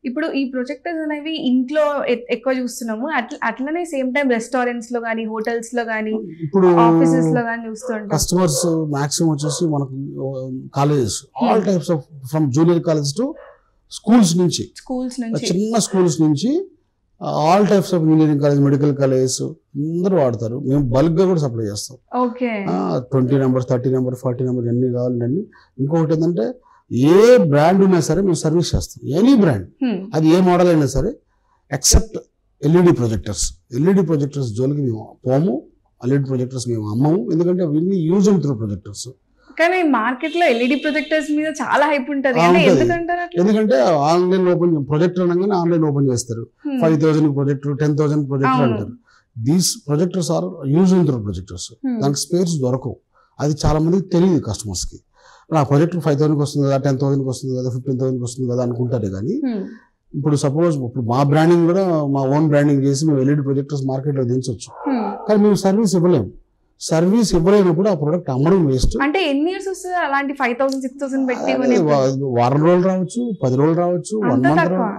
ఇప్పుడు ఈ ప్రొజెక్టర్స్ అనేవి ఇంట్లో ఎక్కువ చూస్తున్నాము. అట్లనే సేమ్ టైం రెస్టారెంట్స్ లో గానీ, హోటల్స్ లో గానీ, ఇప్పుడు ఆఫీసెస్ లో గానీ చూస్తుంటాం. కస్టమర్స్ మాక్సిమం వచ్చేసి మనకు colleges all types of from junior college to schools నుంచి చిన్న స్కూల్స్ నుంచి all types of engineering college, medical colleges అందరూ వాడతారు. మేము బల్క్ గా కూడా సప్లై చేస్తాం. 20 నెంబర్, 30 నెంబర్, 40 నెంబర్ ఎన్ని కావాలండి. ఇంకొకటి ఏంటంటే ఏ బ్రాండ్ ఉన్నా సరే మేము సర్వీస్ చేస్తాం. ఎనీ బ్రాండ్, అది ఏ మోడల్ అయినా సరే, except LED projectors. LED projectors జోలికి మేము పోము. ఎల్ఈడి ప్రొజెక్టర్స్ మేము అమ్మము. ఎందుకంటే అవన్నీ యూజ్ అండ్ త్రూ ప్రొజెక్టర్స్. కానీ మార్కెట్ లో ఎల్ఈడి ప్రొజెక్టర్స్ మీద చాలా హైప్ ఉంటుంది. ఎందుకంటే ఆన్లైన్ ఓపెన్ ప్రొజెక్టర్ అనగానే ఆన్లైన్ ఓపెన్ చేస్తారు. 5,000 ప్రొజెక్టర్, 10,000 ప్రొజెక్టర్ అంటారు. These projectors are use and throw projectors. దానికి స్పేర్స్ దొరకవు. అది చాలా మందికి తెలియదు కస్టమర్స్ కి. నా ప్రొజెక్టర్ 5,000కి వస్తుంది కదా, 10,000కి వస్తుంది కదా, 15,000కి వస్తుంది కదా అనుకుంటారు. కానీ ఇప్పుడు సపోజ్ ఇప్పుడు మా బ్రాండింగ్ కూడా మా ఓన్ బ్రాండింగ్ చేసి మేము ఎల్ఈడి ప్రొజెక్టర్స్ మార్కెట్ లో దించవచ్చు. కానీ మేము సర్వీస్ ఇవ్వలేము. సర్వీస్ ఇవ్వలేనప్పుడు ఆ ప్రొడక్ట్ అమ్మడం వేస్ట్. అంటే ఎన్ని ఇయర్స్ వస్తుంది అలాంటి 5,000, 6,000 పెట్టి? వారం రోజులు రావచ్చు, 10 రోజులు రావచ్చు, 1 మంత్ రావచ్చు.